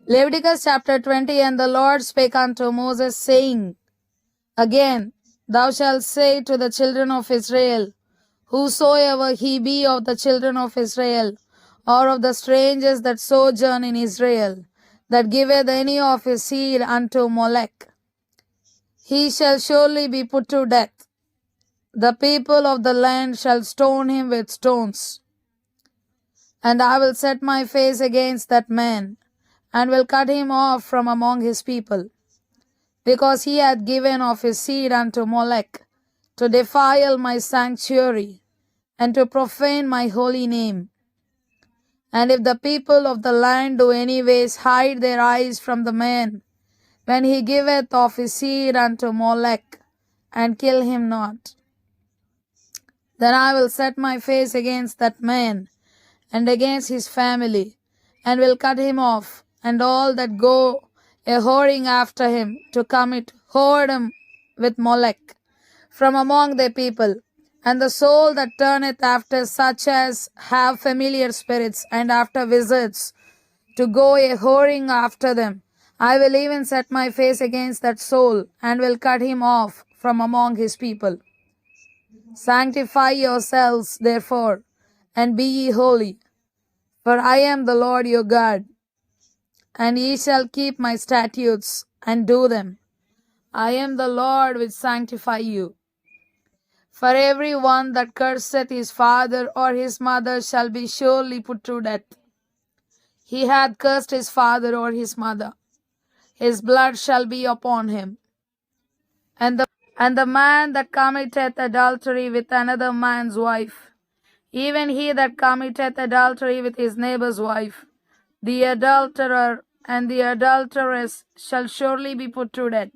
Leviticus chapter 20. And the Lord spake unto Moses, saying, Again, thou shalt say to the children of Israel, Whosoever he be of the children of Israel, or of the strangers that sojourn in Israel, that giveth any of his seed unto Molech, he shall surely be put to death. The people of the land shall stone him with stones. And I will set my face against that man, and will cut him off from among his people, because he hath given of his seed unto Molech, to defile my sanctuary, and to profane my holy name. And if the people of the land do anyways hide their eyes from the man, when he giveth of his seed unto Molech, and kill him not, then I will set my face against that man, and against his family, and will cut him off, and all that go a whoring after him, to commit whoredom with Molech, from among their people. And the soul that turneth after such as have familiar spirits, and after wizards, to go a whoring after them, I will even set my face against that soul, and will cut him off from among his people. Sanctify yourselves, therefore, and be ye holy, for I am the Lord your God. And ye shall keep my statutes, and do them. I am the Lord which sanctify you. For every one that curseth his father or his mother shall be surely put to death. He hath cursed his father or his mother, his blood shall be upon him. And the man that committeth adultery with another man's wife, even he that committeth adultery with his neighbor's wife, the adulterer and the adulteress shall surely be put to death.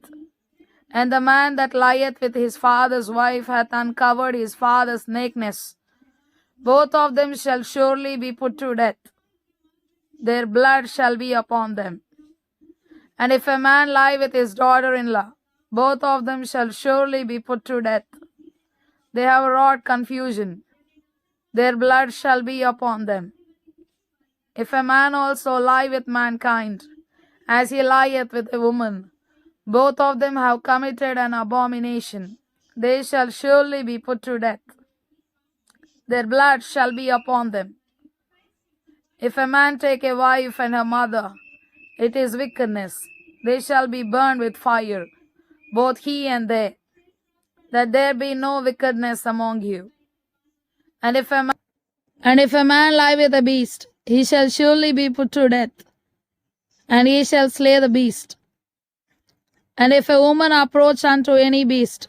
And the man that lieth with his father's wife hath uncovered his father's nakedness. Both of them shall surely be put to death. Their blood shall be upon them. And if a man lie with his daughter-in-law, both of them shall surely be put to death. They have wrought confusion. Their blood shall be upon them. If a man also lie with mankind, as he lieth with a woman, both of them have committed an abomination. They shall surely be put to death. Their blood shall be upon them. If a man take a wife and her mother, it is wickedness. They shall be burned with fire, both he and they, that there be no wickedness among you. And if a man lie with a beast, he shall surely be put to death, and he shall slay the beast. And if a woman approach unto any beast,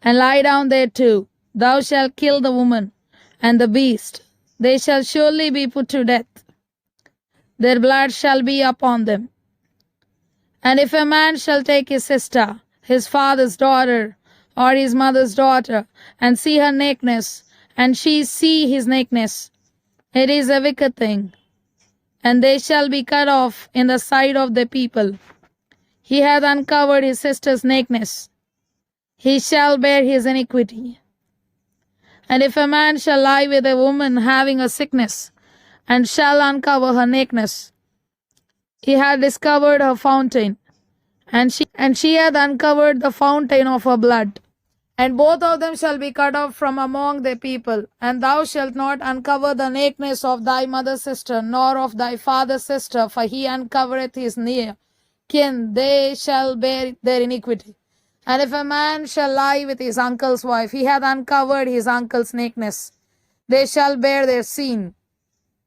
and lie down thereto, thou shalt kill the woman and the beast. They shall surely be put to death. Their blood shall be upon them. And if a man shall take his sister, his father's daughter, or his mother's daughter, and see her nakedness, and she see his nakedness, it is a wicked thing. And they shall be cut off in the sight of the people. He hath uncovered his sister's nakedness. He shall bear his iniquity. And if a man shall lie with a woman having a sickness, and shall uncover her nakedness, he hath discovered her fountain, and she hath uncovered the fountain of her blood. And both of them shall be cut off from among the people. And thou shalt not uncover the nakedness of thy mother's sister, nor of thy father's sister, for he uncovereth his near kin, they shall bear their iniquity. And if a man shall lie with his uncle's wife, he hath uncovered his uncle's nakedness. They shall bear their sin.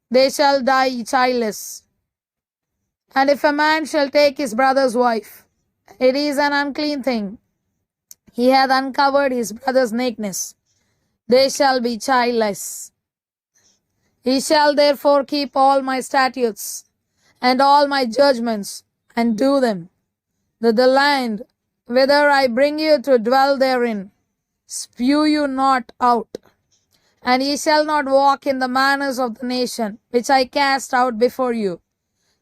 They shall die childless. And if a man shall take his brother's wife, it is an unclean thing. He hath uncovered his brother's nakedness. They shall be childless. He shall therefore keep all my statutes and all my judgments, and do them, that the land, whither I bring you to dwell therein, spew you not out. And ye shall not walk in the manners of the nation, which I cast out before you.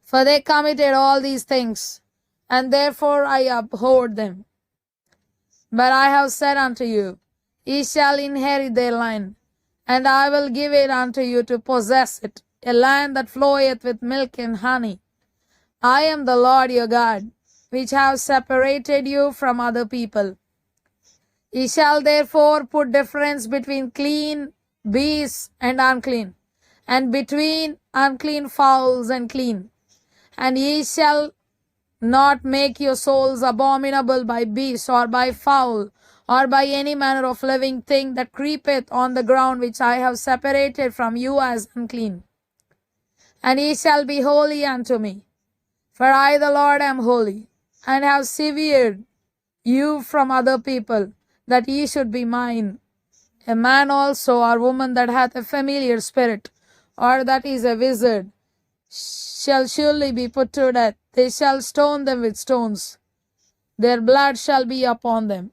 For they committed all these things, and therefore I abhorred them. But I have said unto you, ye shall inherit their land, and I will give it unto you to possess it, a land that floweth with milk and honey. I am the Lord your God, which have separated you from other people. Ye shall therefore put difference between clean beasts and unclean, and between unclean fowls and clean. And ye shall not make your souls abominable by beast, or by fowl, or by any manner of living thing that creepeth on the ground, which I have separated from you as unclean. And ye shall be holy unto me, for I the Lord am holy, and have severed you from other people, that ye should be mine. A man also or woman that hath a familiar spirit, or that is a wizard, shall surely be put to death. They shall stone them with stones. Their blood shall be upon them.